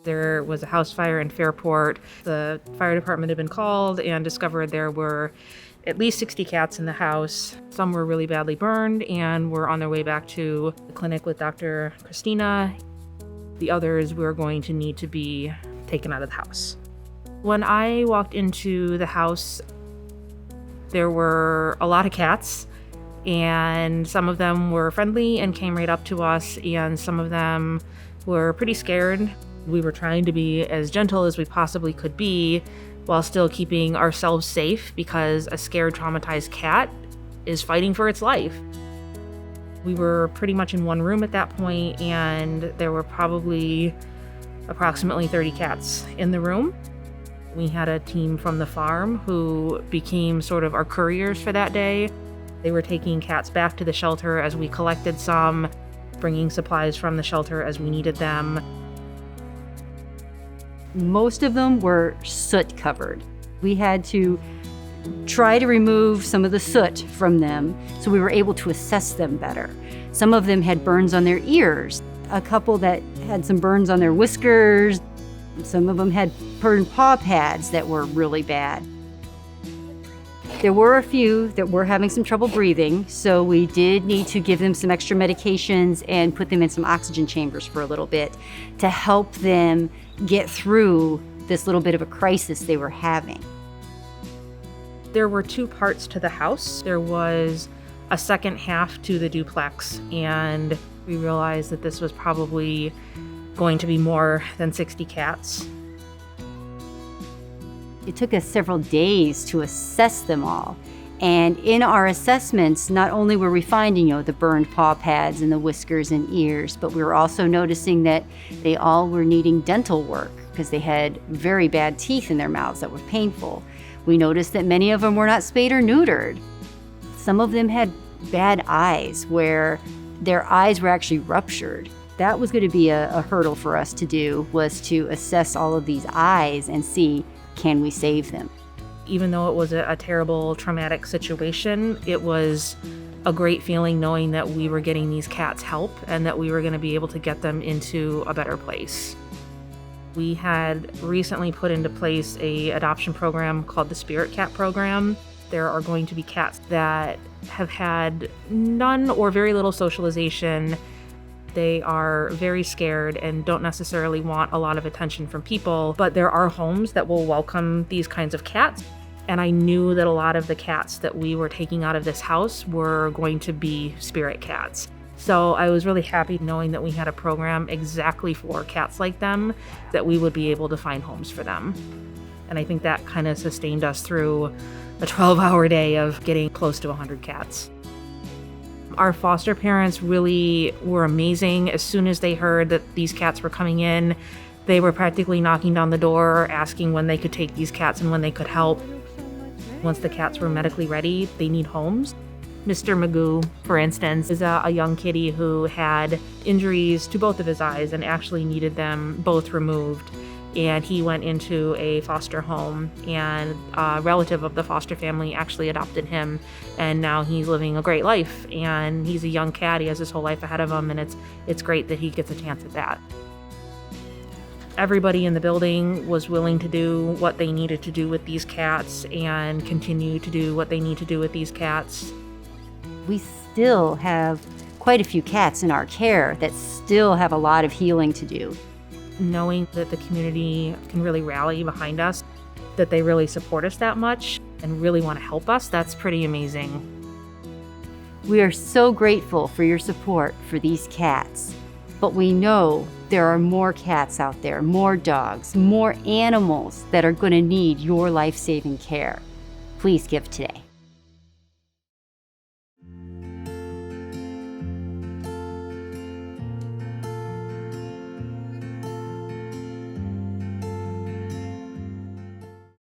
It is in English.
There was a house fire in Fairport. The fire department had been called and discovered there were at least 60 cats in the house. Some were really badly burned and were on their way back to the clinic with Dr. Christina. The others were going to need to be taken out of the house. When I walked into the house, there were a lot of cats, and some of them were friendly and came right up to us, and some of them were pretty scared. We were trying to be as gentle as we possibly could be while still keeping ourselves safe, because a scared, traumatized cat is fighting for its life. We were pretty much in one room at that point, and there were probably approximately 30 cats in the room. We had a team from the farm who became sort of our couriers for that day. They were taking cats back to the shelter as we collected some, bringing supplies from the shelter as we needed them. Most of them were soot covered. We had to try to remove some of the soot from them so we were able to assess them better. Some of them had burns on their ears, a couple that had some burns on their whiskers. Some of them had burned paw pads that were really bad. There were a few that were having some trouble breathing, so we did need to give them some extra medications and put them in some oxygen chambers for a little bit to help them get through this little bit of a crisis they were having. There were two parts to the house. There was a second half to the duplex, and we realized that this was probably going to be more than 60 cats. It took us several days to assess them all. And in our assessments, not only were we finding, the burned paw pads and the whiskers and ears, but we were also noticing that they all were needing dental work because they had very bad teeth in their mouths that were painful. We noticed that many of them were not spayed or neutered. Some of them had bad eyes where their eyes were actually ruptured. That was going to be a hurdle for us to do, was to assess all of these eyes and see, can we save them? Even though it was a terrible, traumatic situation, it was a great feeling knowing that we were getting these cats help and that we were going to be able to get them into a better place. We had recently put into place an adoption program called the Spirit Cat Program. There are going to be cats that have had none or very little socialization. They are very scared and don't necessarily want a lot of attention from people, but there are homes that will welcome these kinds of cats. And I knew that a lot of the cats that we were taking out of this house were going to be spirit cats. So I was really happy knowing that we had a program exactly for cats like them, that we would be able to find homes for them. And I think that kind of sustained us through a 12-hour day of getting close to 100 cats. Our foster parents really were amazing. As soon as they heard that these cats were coming in, they were practically knocking down the door, asking when they could take these cats and when they could help. Once the cats were medically ready, they need homes. Mr. Magoo, for instance, is a young kitty who had injuries to both of his eyes and actually needed them both removed. And he went into a foster home, and a relative of the foster family actually adopted him, and now he's living a great life. And he's a young cat, he has his whole life ahead of him, and it's great that he gets a chance at that. Everybody in the building was willing to do what they needed to do with these cats and continue to do what they need to do with these cats. We still have quite a few cats in our care that still have a lot of healing to do. Knowing that the community can really rally behind us, that they really support us that much and really want to help us, that's pretty amazing. We are so grateful for your support for these cats, but we know there are more cats out there, more dogs, more animals that are going to need your life-saving care. Please give today.